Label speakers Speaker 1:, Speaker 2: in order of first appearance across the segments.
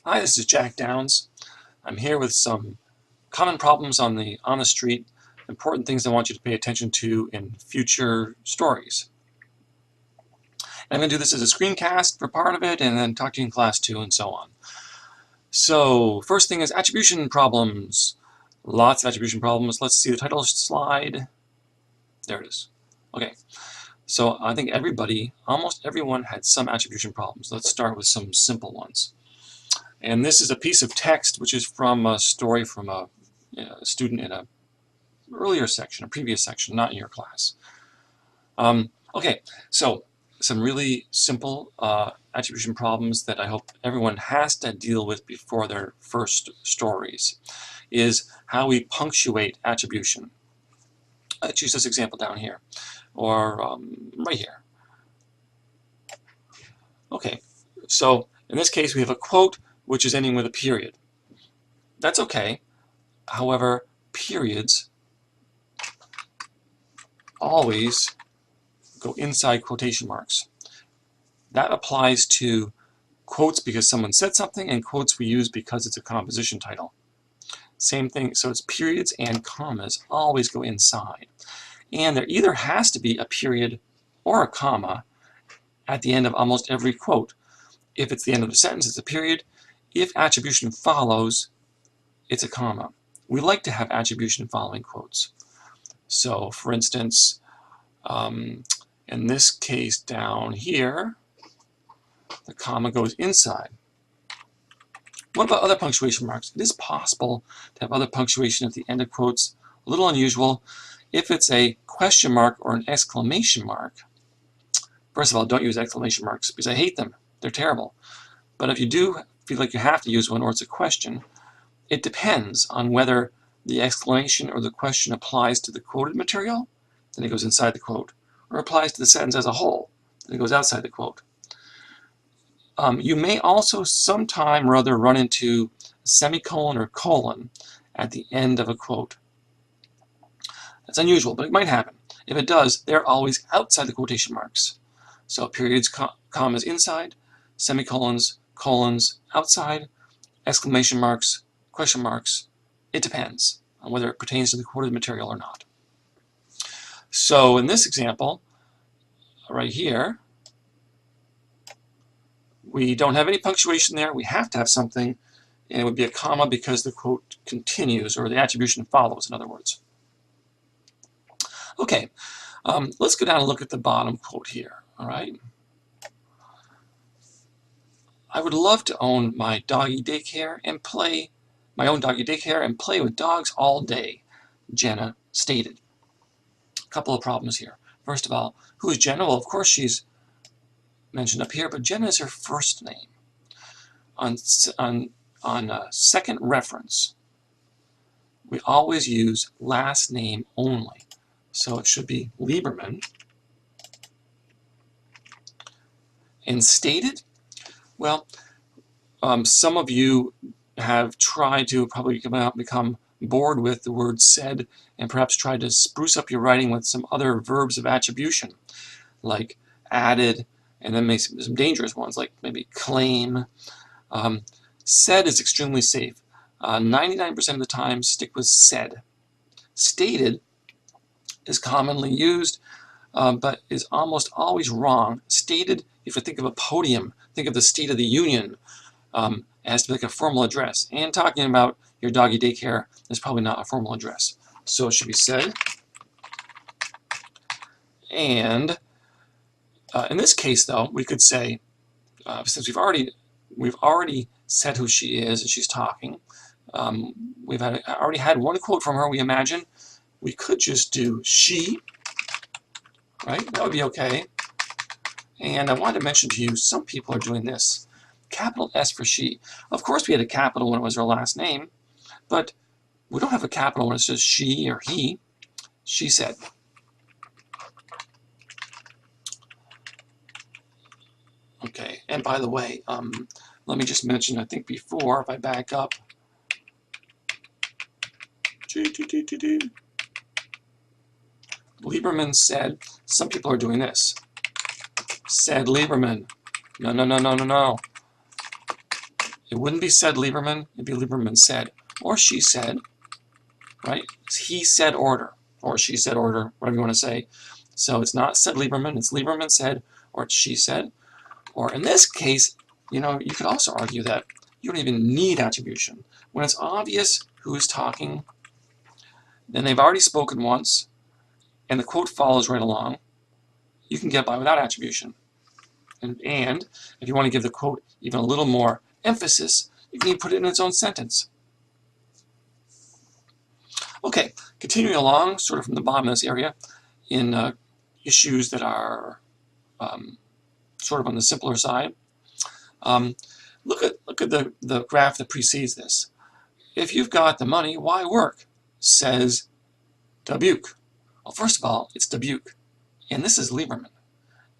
Speaker 1: Hi, this is Jack Downs. I'm here with some common problems on the street, important things I want you to pay attention to in future stories. And I'm going to do this as a screencast for part of it, and then talk to you in class too, and so on. So, first thing is attribution problems. Lots of attribution problems. Let's see the title slide. There it is. Okay. So I think almost everyone had some attribution problems. Let's start with some simple ones. And this is a piece of text which is from a story from a student in a previous section, not in your class. Okay, so some really simple attribution problems that I hope everyone has to deal with before their first stories is how we punctuate attribution. Let's use this example down here, or right here. Okay, so in this case we have a quote which is ending with a period. That's okay. However, periods always go inside quotation marks. That applies to quotes because someone said something, and quotes we use because it's a composition title. Same thing, so it's periods and commas always go inside. And there either has to be a period or a comma at the end of almost every quote. If it's the end of the sentence, it's a period. If attribution follows, it's a comma. We like to have attribution following quotes. So, for instance, in this case down here, the comma goes inside. What about other punctuation marks? It is possible to have other punctuation at the end of quotes. A little unusual. If it's a question mark or an exclamation mark, first of all, don't use exclamation marks because I hate them. They're terrible. But if you do feel like you have to use one or it's a question, it depends on whether the exclamation or the question applies to the quoted material, then it goes inside the quote, or applies to the sentence as a whole, then it goes outside the quote. You may also sometime or other run into a semicolon or colon at the end of a quote. That's unusual, but it might happen. If it does, they're always outside the quotation marks. So periods, commas inside, semicolons, colons outside, exclamation marks, question marks. It depends on whether it pertains to the quoted material or not. So in this example, right here, we don't have any punctuation there. We have to have something, and it would be a comma because the quote continues, or the attribution follows, in other words. Okay, let's go down and look at the bottom quote here, all right? I would love to own my doggy daycare and play with dogs all day, Jenna stated. A couple of problems here. First of all, who is Jenna? Well, of course she's mentioned up here, but Jenna is her first name. On second reference, we always use last name only. So it should be Lieberman. And stated? Well, some of you have tried to probably become bored with the word said and perhaps tried to spruce up your writing with some other verbs of attribution, like added, and then make some dangerous ones, like maybe claim. Said is extremely safe. 99% of the time, stick with said. Stated is commonly used, but is almost always wrong. Stated, if you think of a podium, think of the State of the Union. It has to be like a formal address. And talking about your doggy daycare is probably not a formal address. So it should be said. And in this case, though, we could say, since we've already said who she is and she's talking, we've already had one quote from her, we imagine. We could just do she, right? That would be okay. And I wanted to mention to you, some people are doing this. Capital S for she. Of course we had a capital when it was her last name, but we don't have a capital when it says she or he. She said. Okay, and by the way, let me just mention, I think before, if I back up, Lieberman said, some people are doing this. Said Lieberman. No. It wouldn't be said Lieberman, it'd be Lieberman said, or she said, right? It's he said order, or she said order, whatever you want to say. So it's not said Lieberman, it's Lieberman said, or it's she said. Or in this case, you could also argue that you don't even need attribution. When it's obvious who's talking, then they've already spoken once, and the quote follows right along, you can get by without attribution. And if you want to give the quote even a little more emphasis, you can even put it in its own sentence. Okay, continuing along, sort of from the bottom of this area, in issues that are sort of on the simpler side. Look at the graph that precedes this. If you've got the money, why work? Says Dubuque. Well, first of all, it's Dubuque, and this is Lieberman.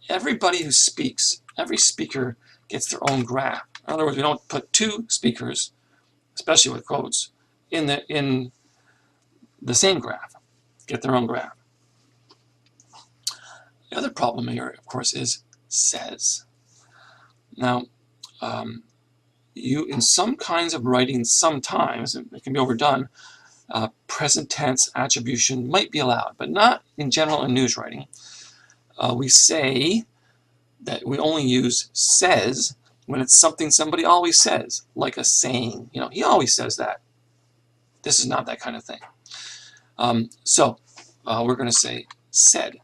Speaker 1: Everybody who speaks, every speaker gets their own graph. In other words, we don't put two speakers, especially with quotes, in the same graph. Get their own graph. The other problem here, of course, is says. Now, in some kinds of writing, sometimes, it can be overdone, present tense attribution might be allowed, but not in general in news writing. We say that we only use says when it's something somebody always says, like a saying. He always says that. This is not that kind of thing. So we're going to say said,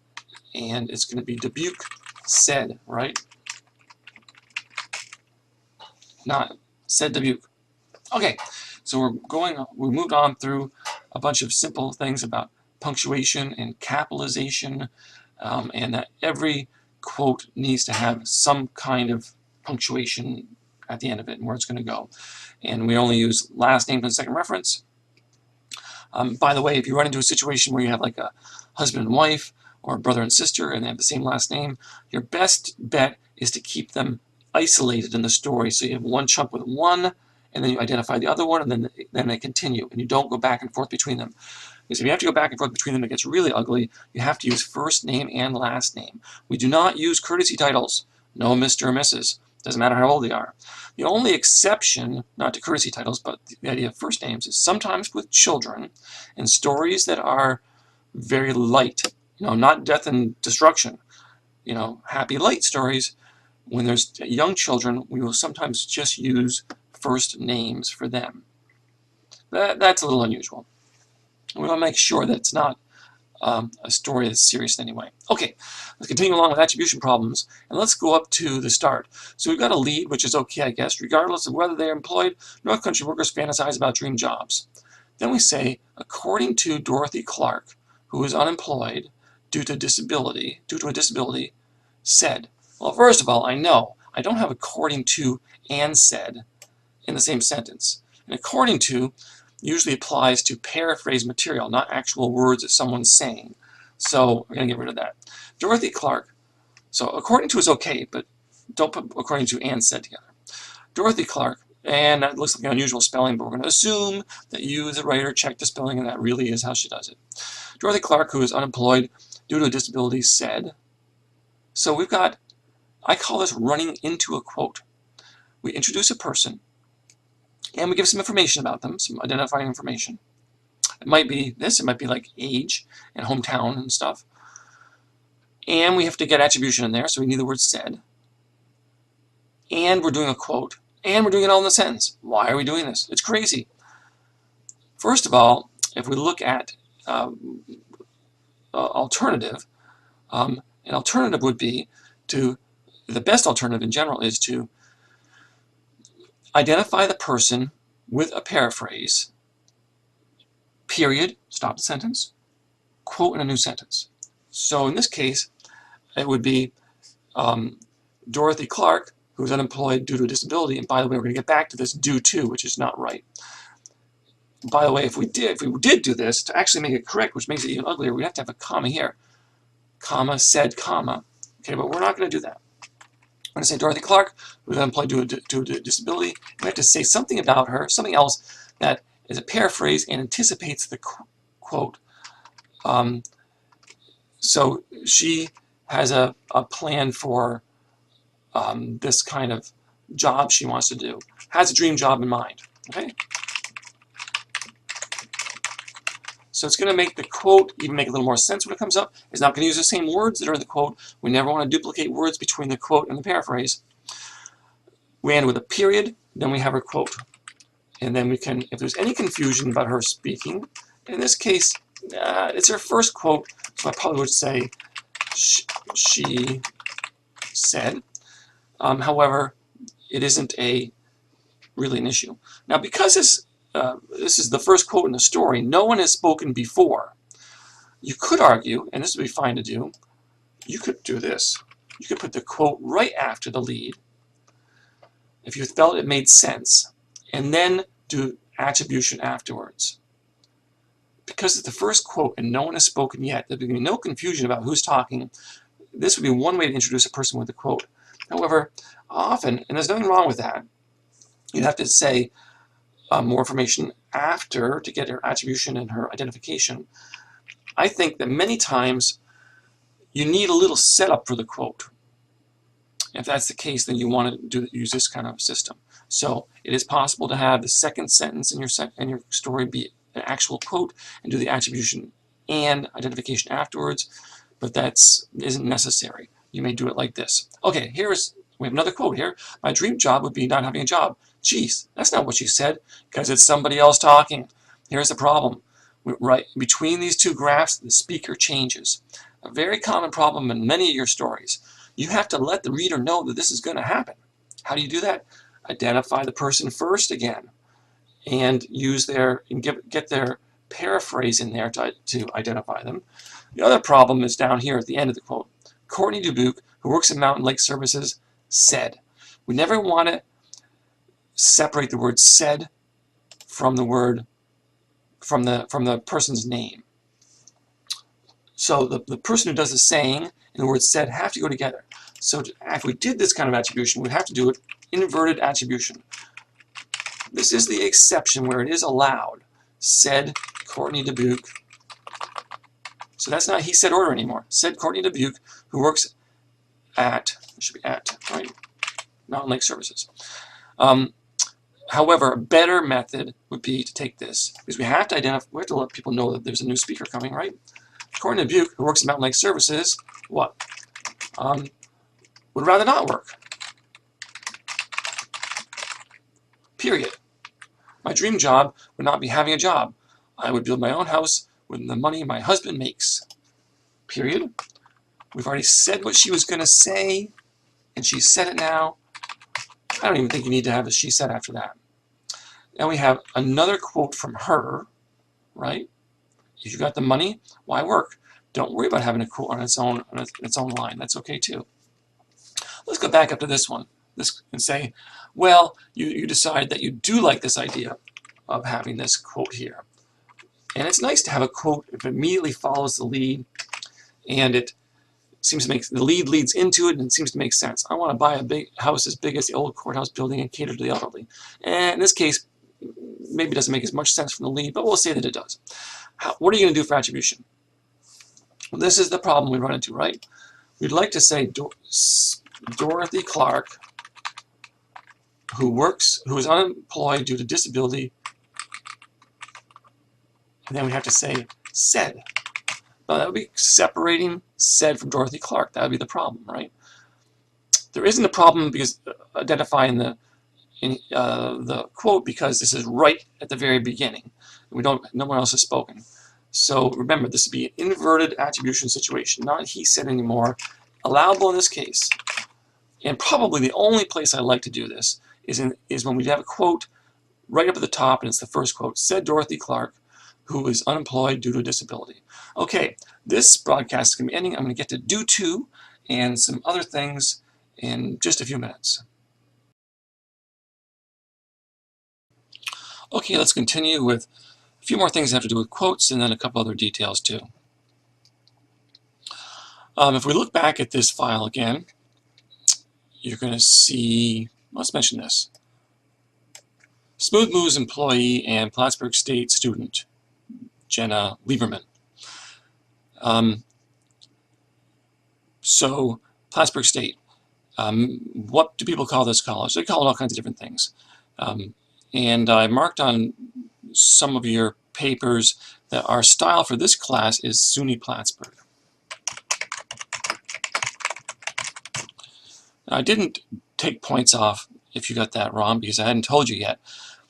Speaker 1: and it's going to be Dubuque said, right? Not said Dubuque. Okay, so we moved on through a bunch of simple things about punctuation and capitalization, and that every quote needs to have some kind of punctuation at the end of it and where it's going to go. And we only use last name and second reference. By the way, if you run into a situation where you have like a husband and wife or a brother and sister and they have the same last name, your best bet is to keep them isolated in the story. So you have one chunk with one, and then you identify the other one, and then they continue, and you don't go back and forth between them. Because if you have to go back and forth between them, it gets really ugly. You have to use first name and last name. We do not use courtesy titles. No Mr. or Mrs. Doesn't matter how old they are. The only exception, not to courtesy titles, but the idea of first names, is sometimes with children in stories that are very light. Not death and destruction. Happy light stories. When there's young children, we will sometimes just use first names for them. That's a little unusual. We want to make sure that it's not a story that's serious in any way. Okay, let's continue along with attribution problems, and let's go up to the start. So we've got a lead, which is okay, I guess, regardless of whether they're employed. North Country workers fantasize about dream jobs. Then we say, according to Dorothy Clark, who is unemployed due to a disability, said. Well, first of all, I know I don't have according to and said in the same sentence. And according to usually applies to paraphrase material, not actual words that someone's saying. So we're going to get rid of that. Dorothy Clark. So according to is okay, but don't put according to and said together. Dorothy Clark, and that looks like an unusual spelling, but we're going to assume that you, the writer, checked the spelling, and that really is how she does it. Dorothy Clark, who is unemployed due to a disability, said. So we've got, I call this running into a quote. We introduce a person, and we give some information about them, some identifying information. It might be this, it might be like age and hometown and stuff. And we have to get attribution in there, so we need the word said. And we're doing a quote. And we're doing it all in the sentence. Why are we doing this? It's crazy. First of all, if we look at alternative, an alternative would be the best alternative in general is to identify the person with a paraphrase, period, stop the sentence, quote in a new sentence. So in this case, it would be Dorothy Clark, who's unemployed due to a disability, and by the way, we're going to get back to this due to, which is not right. By the way, if we did do this, to actually make it correct, which makes it even uglier, we have to have a comma here. Comma, said, comma. Okay, but we're not going to do that. We're going to say Dorothy Clark, who's unemployed due to a disability. We have to say something about her, something else that is a paraphrase and anticipates the quote. So she has a plan for this kind of job she wants to do. Has a dream job in mind. Okay? So it's going to make the quote even make a little more sense when it comes up. It's not going to use the same words that are in the quote. We never want to duplicate words between the quote and the paraphrase. We end with a period, then we have her quote. And then we can, if there's any confusion about her speaking, in this case, it's her first quote, so I probably would say she said. However, it isn't really an issue. Now, because this is the first quote in the story, no one has spoken before. You could argue, and this would be fine to do, you could do this. You could put the quote right after the lead, if you felt it made sense, and then do attribution afterwards. Because it's the first quote and no one has spoken yet, there'll be no confusion about who's talking. This would be one way to introduce a person with a quote. However, often, and there's nothing wrong with that, you'd have to say more information after to get her attribution and her identification. I think that many times you need a little setup for the quote. If that's the case, then you want to use this kind of system. So it is possible to have the second sentence in your story be an actual quote and do the attribution and identification afterwards, but that isn't necessary. You may do it like this. Okay, we have another quote here. My dream job would be not having a job. Geez, that's not what you said, because it's somebody else talking. Here's the problem. Right between these two graphs, the speaker changes. A very common problem in many of your stories. You have to let the reader know that this is going to happen. How do you do that? Identify the person first again, and use get their paraphrase in there to identify them. The other problem is down here at the end of the quote. Courtney Dubuque, who works in Mountain Lake Services, said. We never want to separate the word said from the word from the person's name. So the person who does the saying and the word said have to go together. So if we did this kind of attribution, we'd have to do it inverted attribution. This is the exception where it is allowed. Said Courtney Dubuque. So that's not he said order anymore. Said Courtney Dubuque, who works at, it should be at, right? Mountain Lake Services. However, a better method would be to take this, because we have to let people know that there's a new speaker coming, right? Courtney Dubuque, who works at Mountain Lake Services, what? Would rather not work. Period. My dream job would not be having a job. I would build my own house with the money my husband makes. Period. We've already said what she was going to say, and she said it now. I don't even think you need to have a she said after that. Now we have another quote from her, right? If you got the money, why work? Don't worry about having a quote on its own line. That's okay too. Let's go back up to this one and say, well, you decide that you do like this idea of having this quote here. And it's nice to have a quote if it immediately follows the lead, and it seems to make the lead leads into it, and it seems to make sense. I want to buy a big house as big as the old courthouse building and cater to the elderly. And in this case, maybe it doesn't make as much sense from the lead, but we'll say that it does. What are you going to do for attribution? Well, this is the problem we run into, right? We'd like to say Dorothy Clark, who is unemployed due to disability, and then we have to say said. Now that would be separating said from Dorothy Clark. That would be the problem, right? There isn't a problem because identifying the quote, because this is right at the very beginning. No one else has spoken. So remember, this would be an inverted attribution situation, not he said anymore. Allowable in this case. And probably the only place I like to do this is when we have a quote right up at the top, and it's the first quote. Said Dorothy Clark, who is unemployed due to a disability. Okay, this broadcast is going to be ending. I'm going to get to do 2 and some other things in just a few minutes. Okay, let's continue with a few more things that have to do with quotes, and then a couple other details too. If we look back at this file again, you're going to see, let's mention this. Smooth Moves employee and Plattsburgh State student, Jenna Lieberman. So, Plattsburgh State. What do people call this college? They call it all kinds of different things. And I marked on some of your papers that our style for this class is SUNY Plattsburgh. Now, I didn't take points off if you got that wrong because I hadn't told you yet.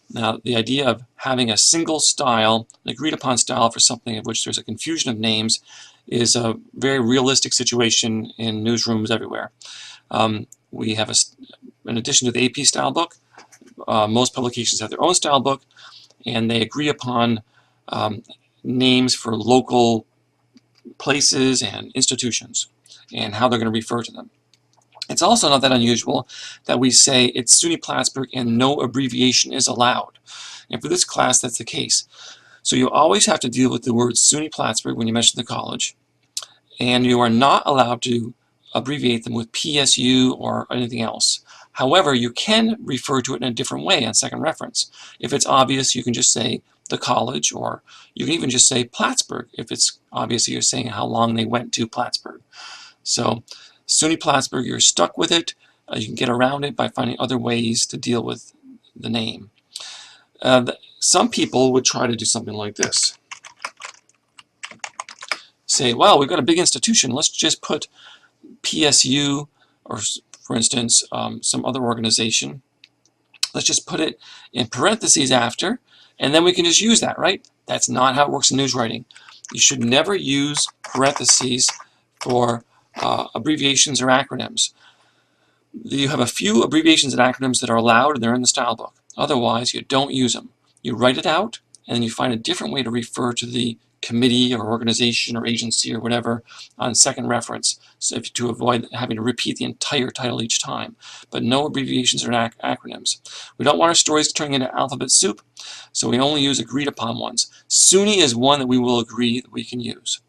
Speaker 1: Now, the idea of having a single style, an agreed upon style for something of which there's a confusion of names, is a very realistic situation in newsrooms everywhere. We have, in addition to the AP style book, most publications have their own style book, and they agree upon names for local places and institutions and how they're going to refer to them. It's also not that unusual that we say it's SUNY Plattsburgh and no abbreviation is allowed. And for this class, that's the case. So you always have to deal with the word SUNY Plattsburgh when you mention the college, and you are not allowed to abbreviate them with PSU or anything else. However, you can refer to it in a different way on second reference. If it's obvious, you can just say the college, or you can even just say Plattsburgh if it's obvious you're saying how long they went to Plattsburgh. So SUNY Plattsburgh, you're stuck with it. You can get around it by finding other ways to deal with the name. Some people would try to do something like this. Say, well, we've got a big institution. Let's just put PSU, or for instance, some other organization. Let's just put it in parentheses after, and then we can just use that, right? That's not how it works in news writing. You should never use parentheses for abbreviations or acronyms. You have a few abbreviations and acronyms that are allowed, and they're in the style book. Otherwise, you don't use them. You write it out, and then you find a different way to refer to the committee or organization or agency or whatever on second reference, so to avoid having to repeat the entire title each time. But no abbreviations or acronyms. We don't want our stories turning into alphabet soup, so we only use agreed upon ones. SUNY is one that we will agree that we can use.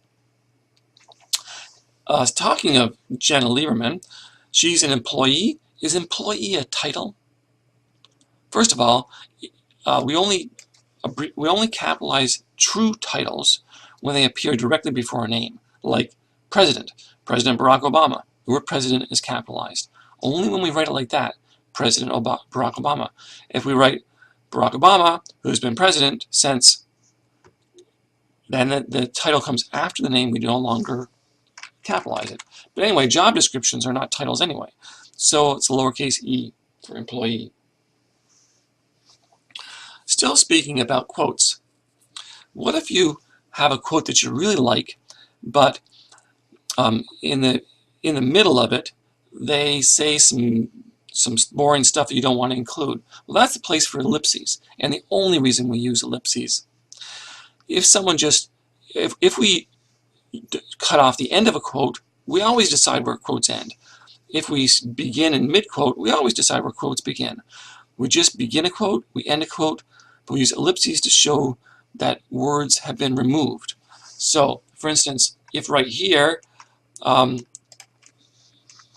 Speaker 1: Talking of Jenna Lieberman, she's an employee. Is employee a title? First of all, we only capitalize true titles when they appear directly before a name, like President, President Barack Obama. The word President is capitalized. Only when we write it like that, President Barack Obama. If we write Barack Obama, who's been president since, then the title comes after the name, we no longer capitalize it. But anyway, job descriptions are not titles anyway, so it's lowercase e for employee. Still speaking about quotes, what if you have a quote that you really like, but in the middle of it, they say some boring stuff that you don't want to include? Well, that's the place for ellipses, and the only reason we use ellipses. If someone if we cut off the end of a quote, we always decide where quotes end. If we begin in mid-quote, we always decide where quotes begin. We just begin a quote, we end a quote, but we use ellipses to show that words have been removed. So, for instance, if right here, well,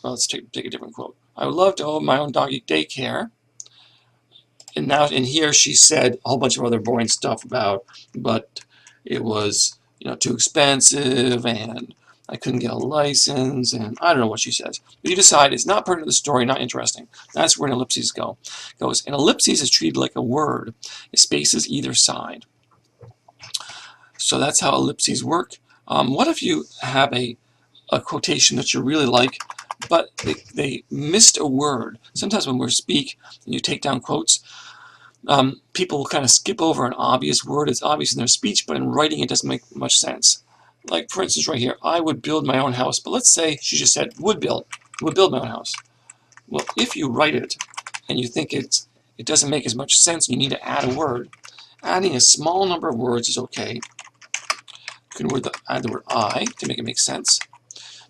Speaker 1: let's take a different quote. I would love to own my own doggy daycare. And now in here she said a whole bunch of other boring stuff about, but it was, too expensive, and I couldn't get a license, and I don't know what she says. But you decide it's not part of the story, not interesting. That's where an ellipses goes. An ellipses is treated like a word. It spaces either side. So that's how ellipses work. What if you have a quotation that you really like, but they missed a word? Sometimes when we speak and you take down quotes, people will kind of skip over an obvious word. It's obvious in their speech, but in writing it doesn't make much sense. Like, for instance, right here, I would build my own house. But let's say she just said, would build my own house. Well, if you write it and you think it doesn't make as much sense and you need to add a word, adding a small number of words is okay. You can add the word I to make it make sense.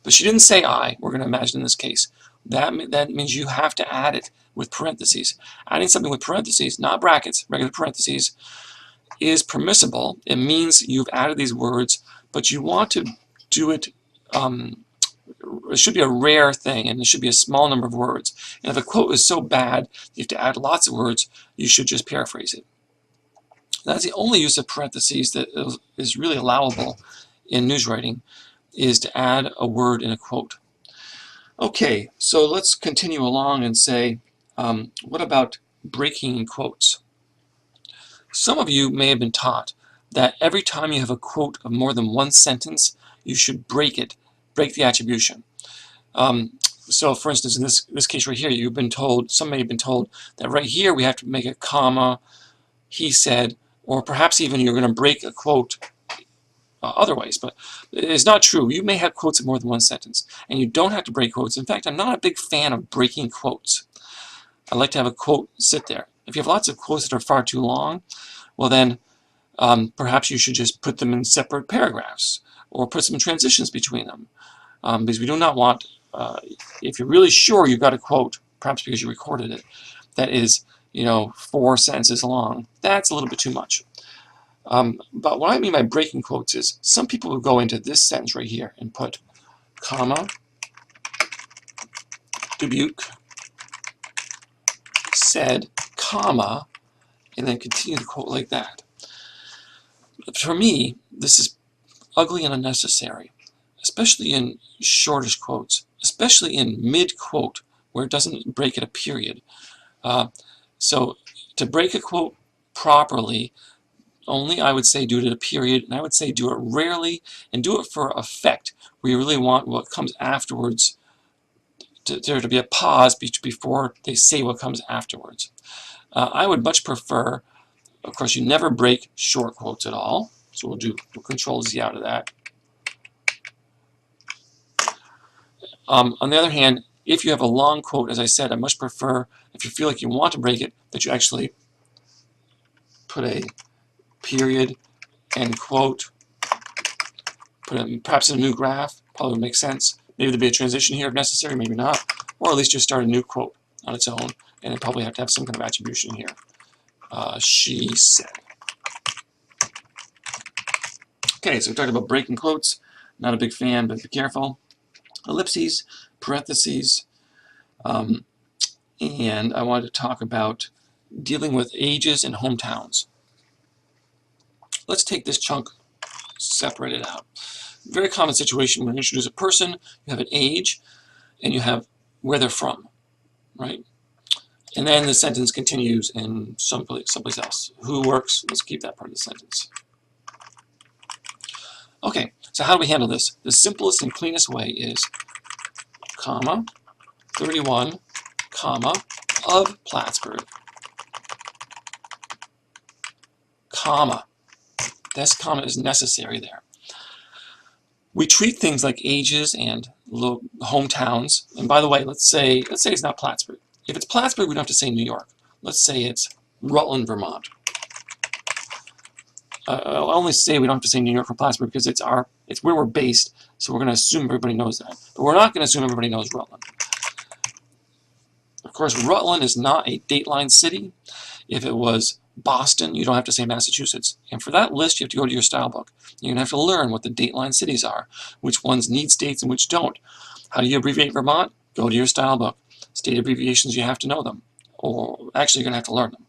Speaker 1: But she didn't say I, we're going to imagine in this case. That means you have to add it with parentheses. Adding something with parentheses, not brackets, regular parentheses, is permissible. It means you've added these words, but you want to do it, it should be a rare thing, and it should be a small number of words. And if a quote is so bad you have to add lots of words, you should just paraphrase it. That's the only use of parentheses that is really allowable in news writing, is to add a word in a quote. Okay, so let's continue along and say, what about breaking quotes? Some of you may have been taught that every time you have a quote of more than one sentence, you should break it, break the attribution. So for instance, in this case right here, you've been told, somebody have been told that right here we have to make a comma, he said, or perhaps even you're going to break a quote other ways, but it's not true. You may have quotes of more than one sentence, and you don't have to break quotes. In fact, I'm not a big fan of breaking quotes. I like to have a quote sit there. If you have lots of quotes that are far too long, well then perhaps you should just put them in separate paragraphs or put some transitions between them, because we do not want, if you're really sure you've got a quote, perhaps because you recorded it, that is, 4 sentences long, that's a little bit too much. But what I mean by breaking quotes is some people will go into this sentence right here and put comma, Dubuque said, comma, and then continue the quote like that. For me, this is ugly and unnecessary, especially in shortish quotes, especially in mid-quote where it doesn't break at a period. So to break a quote properly, only I would say do it at a period, and I would say do it rarely and do it for effect, where you really want what comes afterwards, there to be a pause before they say what comes afterwards. I would much prefer, of course, you never break short quotes at all, so we'll Control Z out of that. On the other hand, if you have a long quote, as I said, I much prefer, if you feel like you want to break it, that you actually put a period, end quote, put it perhaps in a new graph, probably would make sense. Maybe there'd be a transition here if necessary, maybe not, or at least just start a new quote on its own, and it probably have to have some kind of attribution here. She said. Okay, so we talked about breaking quotes. Not a big fan, but be careful. Ellipses, parentheses, and I wanted to talk about dealing with ages and hometowns. Let's take this chunk, separate it out. Very common situation when you introduce a person, you have an age, and you have where they're from, right? And then the sentence continues in someplace else. Who works? Let's keep that part of the sentence. Okay, so how do we handle this? The simplest and cleanest way is comma, 31, comma, of Plattsburgh, comma. This comma is necessary there. We treat things like ages and hometowns, and by the way, let's say it's not Plattsburgh. If it's Plattsburgh, we don't have to say New York. Let's say it's Rutland, Vermont. I'll only say we don't have to say New York or Plattsburgh because it's where we're based, so we're going to assume everybody knows that. But we're not going to assume everybody knows Rutland. Of course, Rutland is not a dateline city. If it was Boston, you don't have to say Massachusetts. And for that list, you have to go to your style book. You're going to have to learn what the dateline cities are, which ones need states and which don't. How do you abbreviate Vermont? Go to your style book. State abbreviations, you have to know them. Or actually, you're going to have to learn them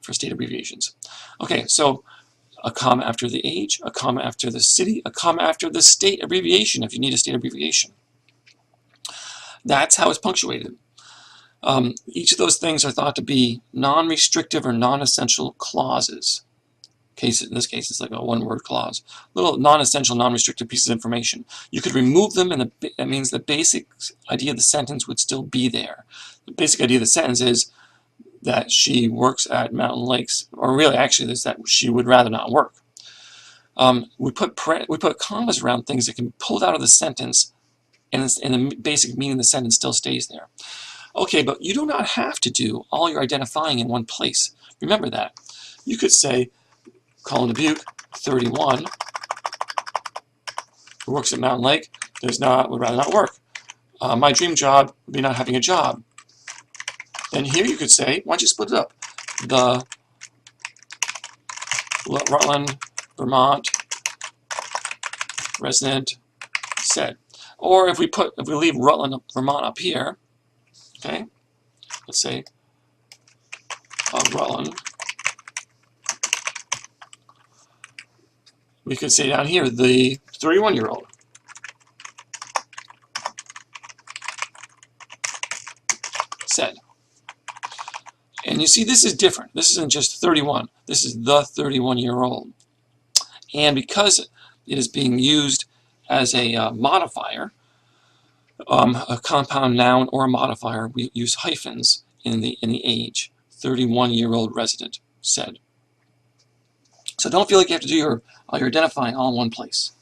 Speaker 1: for state abbreviations. Okay, so a comma after the age, a comma after the city, a comma after the state abbreviation if you need a state abbreviation. That's how it's punctuated. Each of those things are thought to be non-restrictive or non-essential clauses. In this case, it's like a one-word clause. Little non-essential, non-restrictive pieces of information. You could remove them, and that means the basic idea of the sentence would still be there. The basic idea of the sentence is that she works at Mountain Lakes, or really, actually, is that she would rather not work. We put commas around things that can be pulled out of the sentence, and the basic meaning of the sentence still stays there. Okay, but you do not have to do all your identifying in one place. Remember that. You could say, Colin Dubuque, 31, who works at Mountain Lake, would rather not work. My dream job would be not having a job. Then here you could say, why don't you split it up? The Rutland, Vermont resident said. Or if we leave Rutland, Vermont up here, okay, let's say Rutland, we could say down here the 31-year-old. said. And you see, this is different. This isn't just 31. This is the 31-year-old. And because it is being used as a modifier, a compound noun or a modifier, we use hyphens in the age. 31-year-old resident said. So don't feel like you have to do your identifying all in one place.